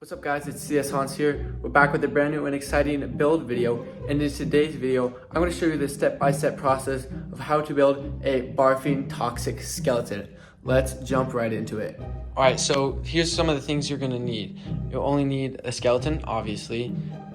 What's up guys, it's CS Hans here. We're back with a brand new and exciting build video, and in today's video I'm going to show you the step-by-step process of how to build a barfing toxic skeleton. Let's jump right into it. Alright, so here's some of the things you're going to need. You'll only need a skeleton, obviously,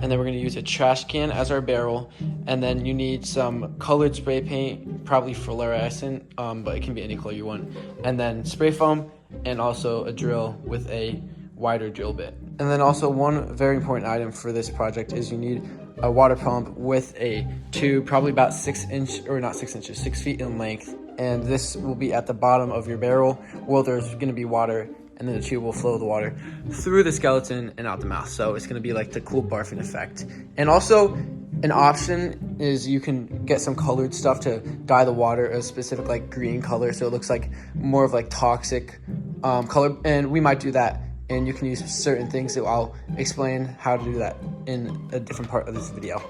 and then we're going to use a trash can as our barrel, and then you need some colored spray paint, probably fluorescent, but it can be any color you want, and then spray foam, and also a drill with a wider drill bit. And then also one very important item for this project is you need a water pump with a tube, probably about 6 feet in length. And this will be at the bottom of your barrel where there's gonna be water, and then the tube will flow the water through the skeleton and out the mouth. So it's gonna be like the cool barfing effect. And also an option is you can get some colored stuff to dye the water a specific like green color, so it looks like more of like toxic color, and we might do that. And you can use certain things, so I'll explain how to do that in a different part of this video.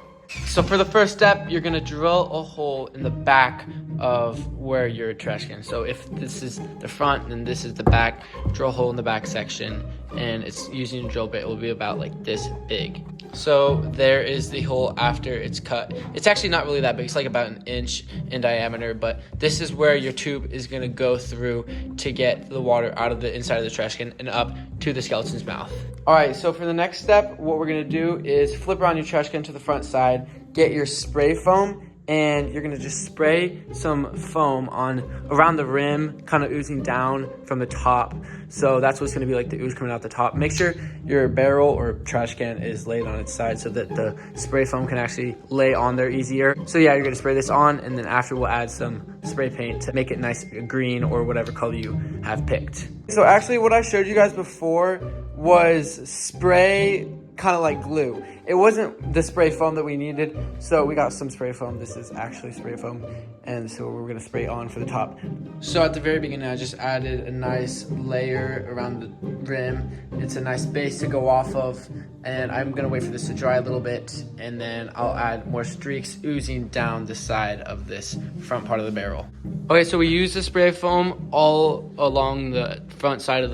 So for the first step, you're gonna drill a hole in the back of where your trash can. So if this is the front and this is the back, drill a hole in the back section, and it's using a drill bit. It will be about like this big. So there is the hole after it's cut. It's actually not really that big. It's like about 1 inch in diameter, but this is where your tube is gonna go through to get the water out of the inside of the trash can and up to the skeleton's mouth. All right, so for the next step, what we're gonna do is flip around your trash can to the front side, get your spray foam, and you're gonna just spray some foam on around the rim, kind of oozing down from the top. So that's what's gonna be like the ooze coming out the top. Make sure your barrel or trash can is laid on its side so that the spray foam can actually lay on there easier. So yeah, you're gonna spray this on, and then after we'll add some spray paint to make it nice green or whatever color you have picked. So actually what I showed you guys before was spray kind of like glue. It wasn't the spray foam that we needed, so we got some spray foam. This is actually spray foam, and so we're gonna spray on for the top. So at the very beginning, I just added a nice layer around the rim. It's a nice base to go off of, and I'm gonna wait for this to dry a little bit, and then I'll add more streaks oozing down the side of this front part of the barrel. Okay, so we use the spray foam all along the front side of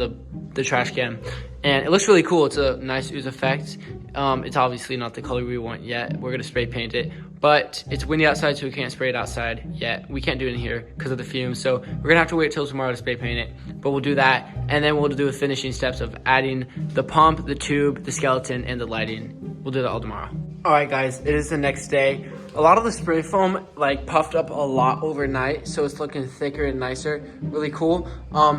the trash can, and it looks really cool. It's a nice ooze effect. It's obviously not the color we want yet. We're gonna spray paint it, but it's windy outside, so we can't spray it outside yet. We can't do it in here because of the fumes, so we're gonna have to wait till tomorrow to spray paint it, but we'll do that, and then we'll do the finishing steps of adding the pump, the tube, the skeleton, and the lighting. We'll do that all tomorrow. All right, guys, it is the next day. A lot of the spray foam like puffed up a lot overnight, so it's looking thicker and nicer, really cool.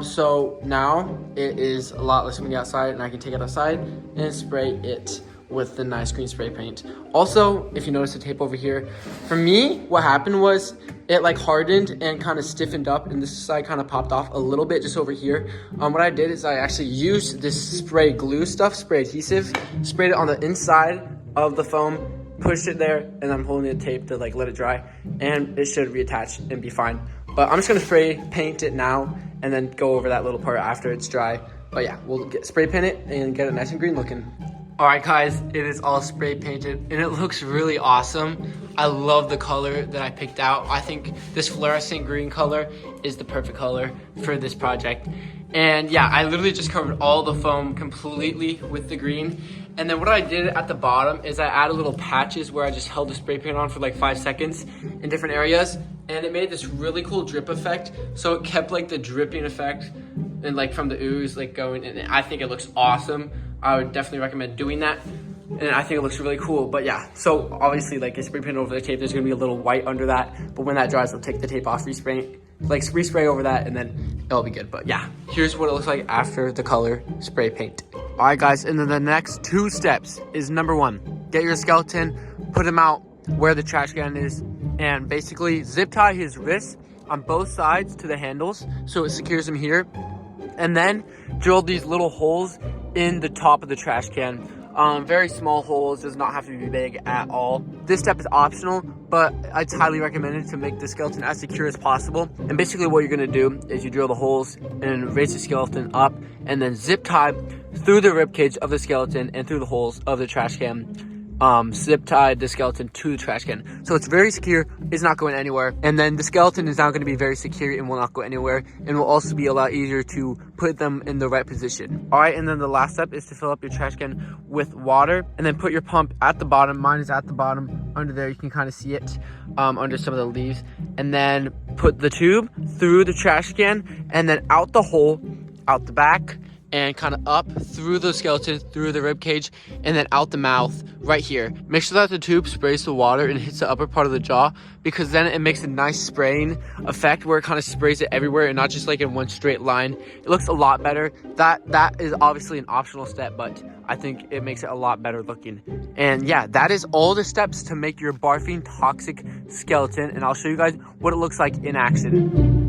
So now it is a lot less windy outside, and I can take it outside and spray it with the nice green spray paint. Also, if you notice the tape over here, for me, what happened was it like hardened and kind of stiffened up, and this side kind of popped off a little bit just over here. What I did is I actually used this spray glue stuff, spray adhesive, sprayed it on the inside of the foam, pushed it there, and I'm holding the tape to like let it dry, and it should reattach and be fine. But I'm just gonna spray paint it now and then go over that little part after it's dry. But yeah, we'll spray paint it and get it nice and green looking. All right, guys, it is all spray painted, and it looks really awesome. I love the color that I picked out. I think this fluorescent green color is the perfect color for this project. And yeah, I literally just covered all the foam completely with the green. And then what I did at the bottom is I added little patches where I just held the spray paint on for like 5 seconds in different areas. And it made this really cool drip effect. So it kept like the dripping effect and like from the ooze like going, and I think it looks awesome. I would definitely recommend doing that. And I think it looks really cool. But yeah, so obviously like it's spray painted over the tape, there's gonna be a little white under that. But when that dries, we'll take the tape off, respray over that, and then it'll be good. But yeah, here's what it looks like after the color spray paint. All right, guys, and then the next 2 steps is number 1, get your skeleton, put him out where the trash can is, and basically zip tie his wrists on both sides to the handles so it secures him here. And then drill these little holes in the top of the trash can. Very small holes, does not have to be big at all. This step is optional, but it's highly recommended to make the skeleton as secure as possible. And basically what you're gonna do is you drill the holes and raise the skeleton up, and then zip tie through the rib cage of the skeleton and through the holes of the trash can zip tied the skeleton to the trash can. So it's very secure, it's not going anywhere. And then the skeleton is now going to be very secure and will not go anywhere, and will also be a lot easier to put them in the right position. All right, and then the last step is to fill up your trash can with water, and then put your pump at the bottom. Mine is at the bottom under there. You can kind of see it under some of the leaves. And then put the tube through the trash can, and then out the hole, out the back, and kind of up through the skeleton, through the rib cage, and then out the mouth right here. Make sure that the tube sprays the water and hits the upper part of the jaw, because then it makes a nice spraying effect where it kind of sprays it everywhere and not just like in one straight line. It looks a lot better. That is obviously an optional step, but I think it makes it a lot better looking. And yeah, that is all the steps to make your barfing toxic skeleton, and I'll show you guys what it looks like in action.